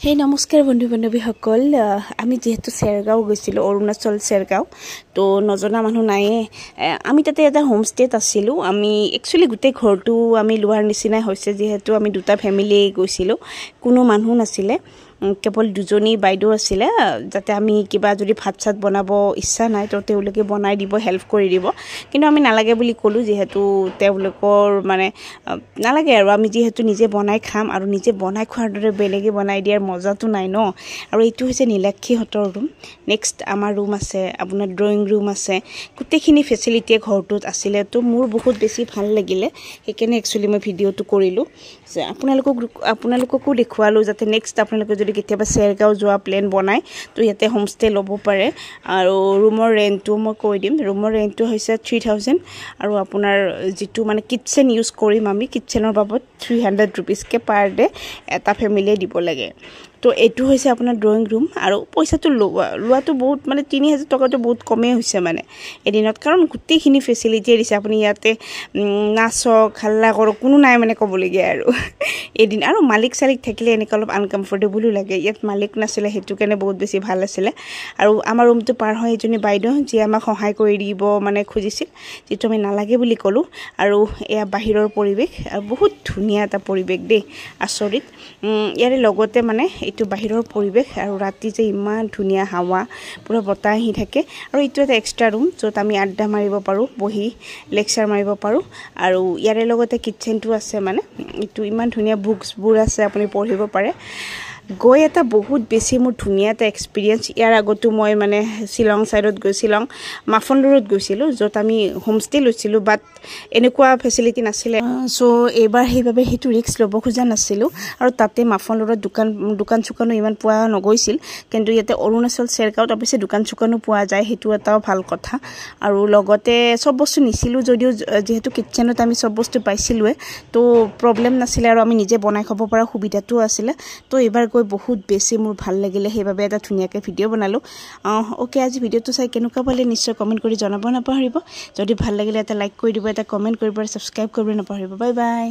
Hey নমস্কাৰ বন্ধু বান্ধৱীসকল আমি যেহেতু চেৰগাঁও গৈছিলো অৰুণাচল চেৰগাঁও তো নজনা মানুহ নাই আমি তাতে এটা হোমষ্টেত আছিলো আমি একচুয়ালি গুটে ঘৰটো আমি লোৱাৰ নিচিনা হৈছে যেহেতু আমি দুটা ফ্যামিলি গৈছিলো কোনো মানুহ নাছিলে কেৱল দুজনী বাইদেউ আছিলে যাতে আমি কিবা যদি ভাত চাত বনাব ইচ্ছা নাই তো তেওঁলোকে বনাই দিব হেল্প কৰি দিব কিন্তু আমি নালাগে বুলি ক'লো যেহেতু তেওঁলোকৰ মানে নালাগে আৰু আমি যেহেতু নিজে বনাই খাম আৰু নিজে বনাই খোৱাৰ দৰে বেলেগে বনাই দিয়াৰ মজাটো নাই ন আৰু এইটো হৈছে নীলাক্ষী হতৰ ৰুম নেক্সট আমাৰ ৰুম আছে আপোনাৰ ড্ৰয়িং ৰুম আছে গোটেইখিনি ফেচিলিটি ঘৰটোত আছিল তো মোৰ বহুত বেছি ভাল লাগিলে সেইকাৰণে একচুয়ালি মই ভিডিওটো কৰিলো যে আপোনালোককো দেখুৱালো যাতে নেক্সট আপোনালোকে যদি কেতিয়াবা চেৰগাঁও যোৱা প্ল্যান বনাই তো ইয়াতে হোমষ্টে ল'ব পাৰে আৰু ৰুমৰ ৰেন্টটো মই কৈ দিম ৰুমৰ ৰেন্টটো হৈছে 3000 আৰু আপোনাৰ যেটো মানে কিচেন ইউজ কৰিম আমি কিচেনৰ বাবদ 300 रुपीस के पर डे এটা ফ্যামিলি দিব লাগে তো এটু হৈছে আপোনাৰ ড্ৰয়িং ৰুম আৰু পইচাটো লোৱাটো বহুত মানে 3000 টকাটো বহুত কমে হৈছে মানে এদিনত কাৰণ গুটেইখিনি ফেচিলিটি দিছে আপুনি ইয়াতে নাচক হাল্লা কৰক কোনো নাই মানে ক'বলগীয়া আৰু এদিন আৰু মালিক চালিক থাকিলে এনেকৈ অলপ আনকমফৰ্টেবল লাগে ইয়াত মালিক নাছিলে হেতু কাৰণে বহুত বেছি ভাল আছিল আৰু আমাৰ ৰুমটো পাৰ হয় এজনী বাইদেউ যি আমাক সহায় কৰি দিব মানে খুজিছিল যেটো আমি নালাগে বুলি ক'লো আৰু এয়া বাহিৰৰ পৰিবেশ আৰু বহুত ধুনীয়া এটা পৰিবেশ দে আচৰিত ইয়াৰে লগতে মানে এইটো বাহিৰৰ পৰিবেশ আৰু ৰাতি যে ইমান ধুনীয়া হাৱা পুৰা বতাহ আহি থাকে আৰু এইটো এটা এক্সট্ৰা ৰুম য'ত আমি আড্ডা মাৰিব পাৰো বহি লেকচাৰ মাৰিব পাৰো আৰু ইয়াৰে লগতে কিচেনটো আছে মানে এইটো ইমান ধুনীয়া বুকছবোৰ আছে আপুনি পঢ়িব পাৰে গৈ এটা বহুত বেছি মোৰ ধুনীয়া এটা এক্সপেৰিয়েন্স ইয়াৰ আগতো মই মানে শিলং সাইডত গৈছিলং মাফনলুৰত গৈছিলো য'ত আমি হোমষ্টে লৈছিলো বাট এনেকুৱা ফেচিলিটি নাছিলে সো এবাৰ সেইভাবে হেতু ৰিস্ক লব খোজা নাছিলো আৰু তাতে মাফনলুৰত দোকান চুকানো ইমান পোৱা নগৈছিল কিন্তু ইয়াতে অৰুণাচল চেৰগাঁৱত অৱশ্যে দোকান চুকানো পোৱা যায় হেতু এটাও ভাল কথা আৰু লগতে সব বস্তু নিছিলো যদিও যেহেতু কিচেনত আমি সব বস্তু পাইছিলো তো প্ৰবলেম নাছিলে আৰু আমি নিজে বনাই খাব পৰা সুবিধাটো আছিল তো এবাৰ গৈ বহুত বেছি মোৰ ভাল লাগিলে সেইভাবে এটা ধুনীয়াকৈ ভিডিও বনালো ওকে আজি ভিডিওটো চাই কেনেকুৱা পালে নিশ্চয় কমেন্ট কৰি জনাব নাপাহৰিব যদি ভাল লাগিলে এটা লাইক কৰি দিব এটা কমেন্ট কৰিব আৰু সাবস্ক্ৰাইব কৰিব নাপাহৰিব বাই বাই